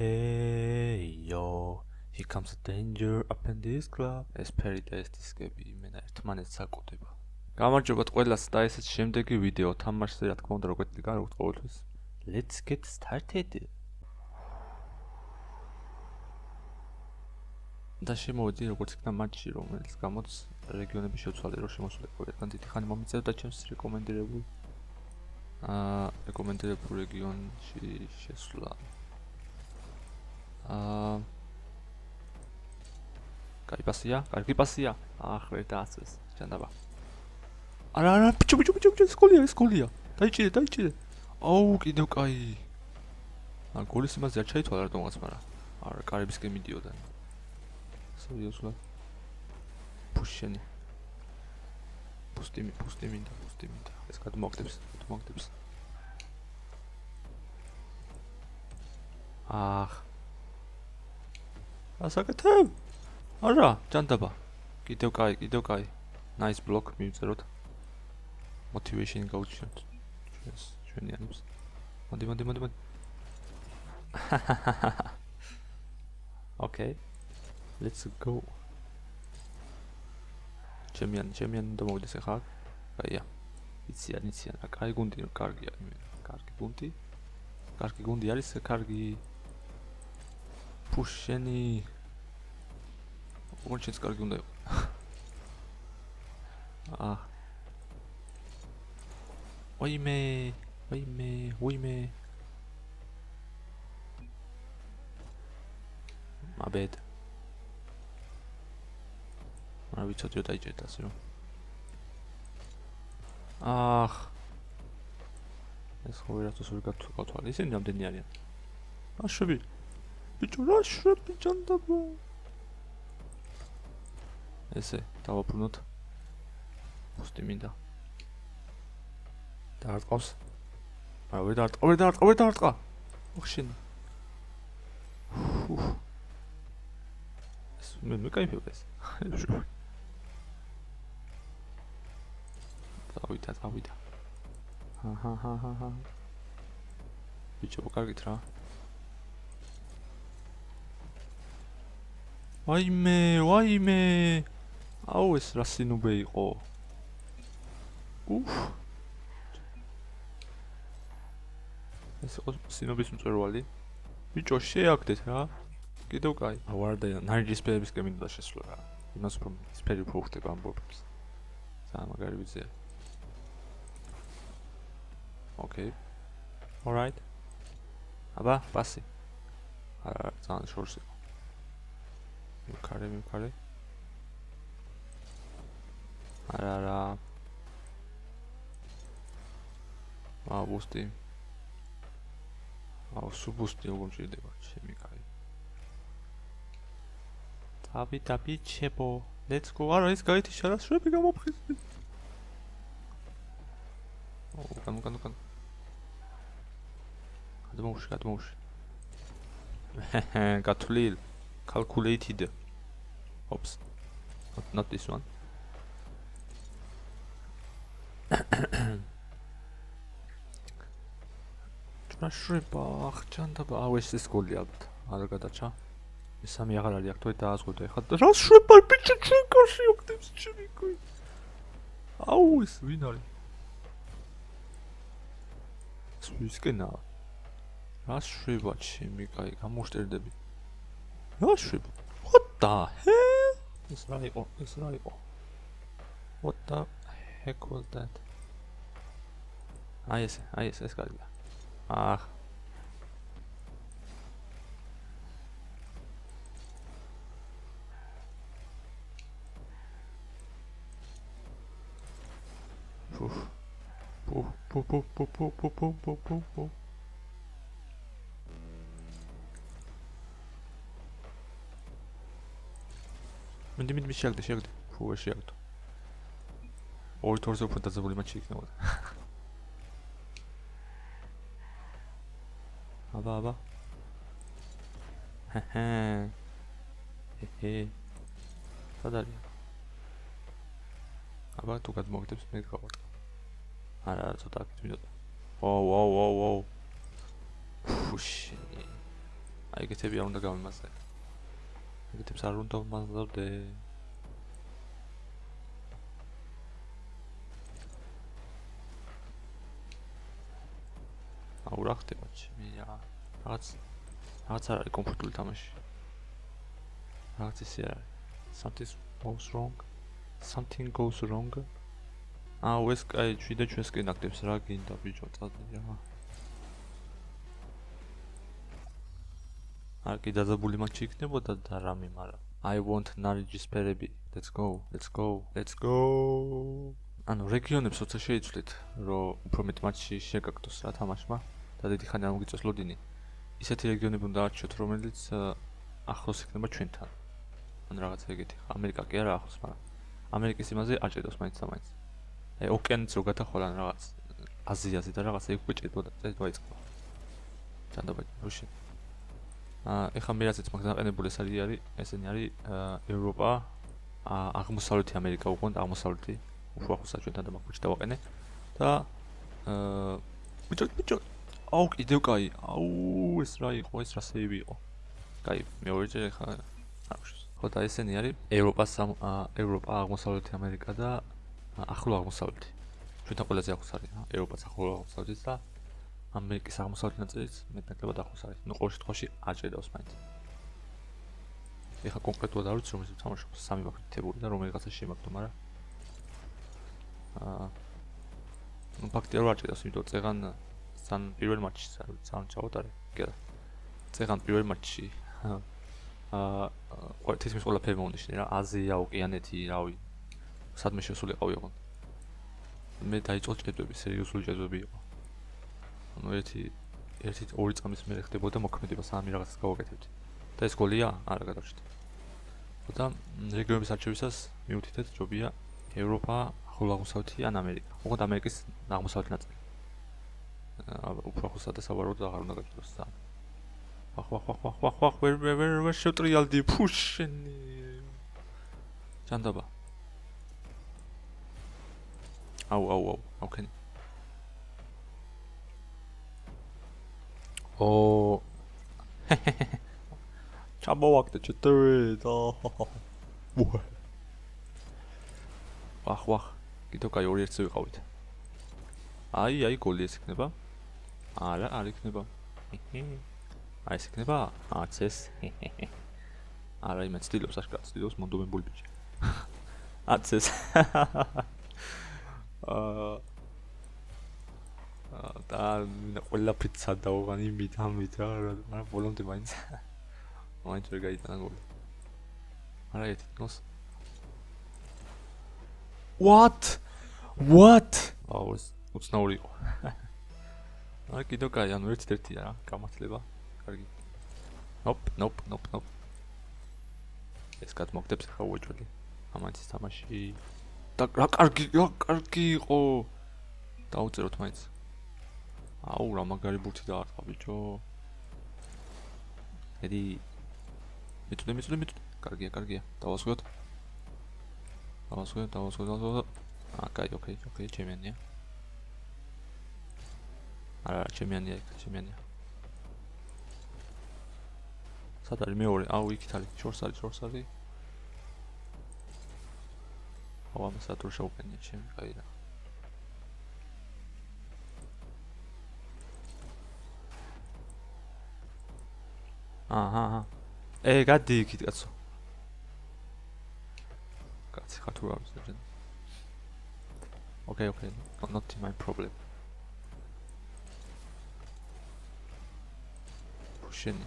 Hey yo, here comes the danger up in this club. ეს ფერი და ეს დისკები იმენა ერთმანეთს საკუთება. გამარჯობათ ყველას და ესეც შემდეგი ვიდეო თამაშზე რა თქმა უნდა როგორც დგან როგორც ყოველთვის. Let's get started. და შემოვედი როგორც იქნა მატჩი რომელიც გამოც რეგიონები შევცვალე რომ შემოსულიყო ერთგან დიდი ხანი მომიწევდა ჩემს რეკომენდირებულ რეგიონში შესვლა. კარგი პასია. ვერ დაასწრეს. ჯანდაბა. არა, ბიჭო, სკოლია. დაიჭირე. აუ, კიდევ კაი. გოლის იმაზე არ ჩაითვალა რატომღაც, მაგრამ არა, კარებისკენ მიდიოდა. სერიოზულად. პუშენი. პუსტი მინდა. ეს გადმოაგდებს. ასაკეთებ? არა, ჯანდაბა. კიდევ კაი. Nice block მივწეროთ. Motivation გავუჩინოთ. ჩვენი ანებს. მოდი. Okay. Let's go. ჩემიან უნდა მოვიდეს ახლა. კაია. იციან, რა კაი გუნდი, კარგია იმენა. კარგი გუნდი არის, კარგი. Pusheni. Ოღონდ კარგი უნდა იყო. Oime. My bad. მაგრამ ვიცოდი რომ დაიჭერეთ ასე რომ. ეს ხო ვერასდროს ვერ გავთვალე. ისინი რამდენი არიან? აშვები. ბიჭო, რაშვები ჯანდაბა. ესე, დავაბრუნოთ. პუსტი მინდა. დაარტყავს. არა, ვერ დაარტყა. ოხშენი. მე кайფია ეს. დავიდა. ჰა. ბიჭო, კარგით რა. ვაიმე. აუ ეს რა სინუბე იყო. ეს იყო სინობის მწვერვალი. ბიჭო, შეაგდეთ რა. კიდევ კაი. ვარდა ნარიჯის ფერებისკენ მინდა შესვლა რა. იმას რომ სფერი უფრო ხდება ამბობს. ძალიან მაგარი ვიზია. Okay. All right. აბა, პასი. არა, ძალიან შორს იყო. მიქარე. არა. ბუსტი. სუბუსტი როგორ ჭირდება, ჩემი კაი. დავიდა ბიჩებო. Let's go. არა, ის გაითიშა რა, შვები გამოფხიზდი. კან. გადმოუში. გათვლილ. Calculated. Oops. Not this one. ჭრაშრება, ჯანდაბა. აუ ეს სკოლია ალბათ. არ გადაჭა. მესამე აღარ არის აქ თვე დააზღვევდა ეხლა. რა შვება ბიჭო, ჩვენ კარში ოქტებს ჩემი კოი. აუ ეს ვინ არის? სვისკენა. რა შვება ჩემი კაი, გამოშტერდები. რა შვება? What the hell? ეს რა იყო? What the heck was that? ეს კარგია. Πού. მინდი შეაგდე. Πού შეაგდო. ორი თორზე უფრო დაძაბული მატჩი იქნებოდა. აბა. სად არის? აბა თუ გადმოგდებს მე გავარ. არა, ცოტა აქეთ მინდოდა. Whoa. Pushing. აი ეგეთები არ უნდა გამიმასწრე. ეგეთებს არ უნდა ვმაზავდე. აუ რა ხდება ჩემი რა. რაღაც არ არის კომფორტული თამაში. რაღაც ისე არის. Something goes wrong. აუ ეს კაი შვიდა ჩვენს კი ნაკდებს რა გინდა ბიჭო წადი რა. არ კი დაძაბული მატჩი იქნებოდა და რამე მაგრამ I want ნარიჯის ფერები. Let's go. ანუ რეგიონებს როცა შეიცვლით, რომ უფრო მეტ მატჩში შეგაკეთოს რა თამაშმა და დიდი ხანი არ მოგიწევს ლოდინი. ისეთი რეგიონები უნდა არჩიოთ, რომელიც ახლოს იქნება ჩვენთან. ან რაღაც ეგეთი. ამერიკა კი არა ახლოს, მაგრამ ამერიკის იმაზე არ ჭედავს მაინც და მაინც. აი ოკეანეც რო გადახვალ ან რაღაც აზიაზე და რაღაც ეგ უკვე ჭედბოდა, დაიწყო. ჯანდაბა რუსი. ეხლა მე რასაც მაგ დაყენებული ესენი არის ევროპა, აღმოსავლეთი ამერიკა უყურეთ აღმოსავლეთი, უფრო ახლოს ჩვენთან და მაგ ქუჩი დავაყენე და ბიჭო აუ კიდევ კაი, აუ ეს რა იყო, ეს რა სეივი იყო. კაი, მეორეჯერ ეხლა არ ვშვის. ხო და ესენი არის ევროპა, აღმოსავლეთი ამერიკა და ახლო აღმოსავლეთი. ჩვენთან ყველაზე ახლოს არის ევროპაც ახლო აღმოსავლეთიც და ამერიკის აღმოსავლეთი ნაწილიც მეტნაკლებად ახლოს არის. ნუ ყოველ შემთხვევაში არ ჭედავს მაინც. ეხლა კონკრეტულად არ ვიცი რომ ის თამაშობს 3 მაქვს თებული და რომელიღაცა შემაგდო, მაგრამ ნუ ფაქტია რომ არ ჭედავს, იმიტომ წეღან სან პირველ მატჩში სან ჩავატარე. კი არა. წეღან პირველ მატჩში თითქმის ყველაფერი მომნიშნე რა, აზია, ოკეანეთი, რავი. სადმე შესულიყავი ოღონდ. მე დაიწყო ჭედვები, სერიოზული ჭედვები იყო. ანუ ერთი 2 წამის მერე ხდებოდა მოქმედება, სამი რაღაცას გავაკეთებდი. და ეს გოლია? არა გადავჭით. და რეგიონების არჩევისას მიუთითეთ ჯობია ევროპა, ახლო აღმოსავლეთი ან ამერიკა. ოღონდ ამერიკის აღმოსავლეთი ნაწილი. უფრო ახლოს სადასავარო და აღარ უნდა გაჭიროს სამ. ვახ, ვერ შევტრიალდი ფუშენი. ჯანდაბა. აუ, ოკეი. ო ჩამოვაგდე ჩეთრე და ვახ კიდევ კაი 2-1 ვიყავით. აი გოლი ეს იქნება. არა არ იქნება. აი ეს იქნება. ეს არა იმენ ცდილობს აშკარად ცდილობს მონდომებული ბიჭი. ეს და ყველაფრით სადაოღან იმით ამით რა, მაგრამ ბოლომდე მაინც ვერ გაიტანა გოლი. არა ერთი ნოს. What? აუ ეს უცნაური იყო. აი კიდევ კაი, ანუ 1-1 რა, გამართლება. კარგი. Nope. ეს გადმოგდებს ხა უეჭველი. ამანცის თამაში. და რა კარგი იყო. დაუწეროთ მაინც. აუ რა მაგარი ბურთი დაარტყა ბიჭო. ედი მიწოდე. კარგია. დავასვიოთ. კაი, ოკეი, ჩემიანია. არა, ჩემიანია. სად არის მეორე? აუ იქით არის, შორს არის. აუ ამას რა თუ შევყენია ჩემი, კაი რა. აჰა. გადი იქით კაცო. კაცი ხარ თუ არ ვიცი. Okay, not my problem. Pushing.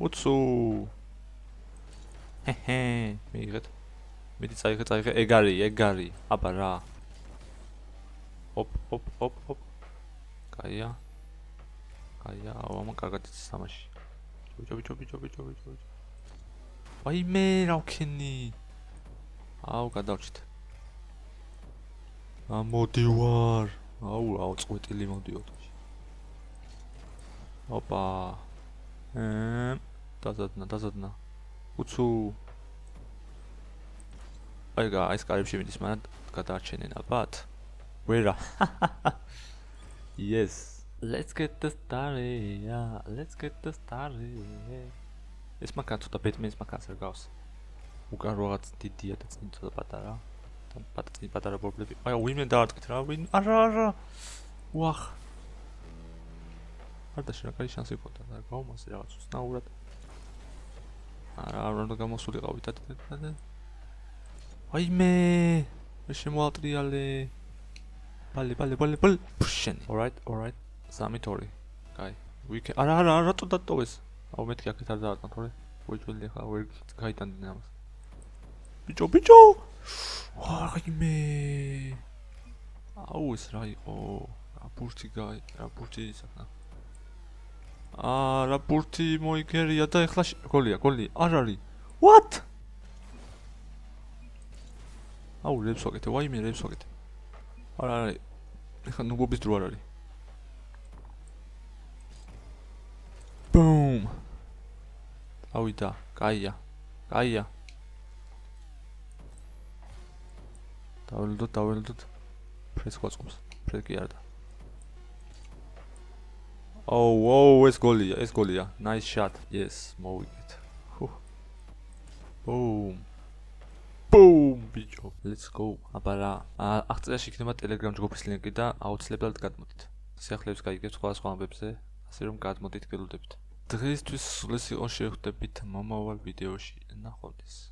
უცუ. მიიღეთ. მიდი წაიღე, ეგარი. აბა რა. ოპ. კაია, ამა კარგად იცის თამაში. ჯობი. აი მე რა ვქენი. აუ გადავჭით. მოდი ვარ. აუ წვეტილი მოდიოთ. ოპა. დაზადნა. უცუ. ეს კარებში მიდის, მაგრამ გადაარჩენენ ალბათ. ვერა. Yes. Let's get the started. Yeah, let's get the started. ეს მაგაც ცოტა ბეტმენის მაგაც არ გავს. უკან რაღაც დიდია და წინ ცოტა პატარა. და პატარა ბობლები. აი ვინმე დაარტყით რა, ვინ? არა. ვახ. არ დაშრა კაი შანსი გქონდა და გავმასე რაღაც უცნაურად. არა, უნდა გამოსულიყავით და. აიმე. მე შემოატრიალე. ბალე. Pusheni. Alright. Samitori. Guy. We can. არა, რატო დატოვეს? აუ მეთქი აქეთ არ დაარტყა თორე. ვეჭველი ხა ვერ გაიტანდნენ ამას. ბიჭო. აიმე. აუ ეს რა იყო? რა ბურთი ისახა. რა ბურთი მოიგერია და ეხლა გოლია. არ არის. What? აუ რებს ვაკეთე. ვაიმე რებს ვაკეთე. არა. ეხლა ნუბობის დრო არ არის. Boom. ავიდა, კაია. დაველოდოთ. ფრეს გვაწყობს. ფრეს კი არ და. Oh, ეს გოლია. Nice shot. Yes, მოვიგეთ. Boom, ბიჭო. Let's go. აბა რა. აღწერაში იქნება Telegram ჯგუფის ლინკი და აუცილებლად გადმოდით. სიახლეებს გაიგებთ სხვა ამბებზე, ასე რომ გადმოდით გელოდებით. დღეისთვის ეს იყო, შევხვდებით მომავალ ვიდეოში. ნახვამდის.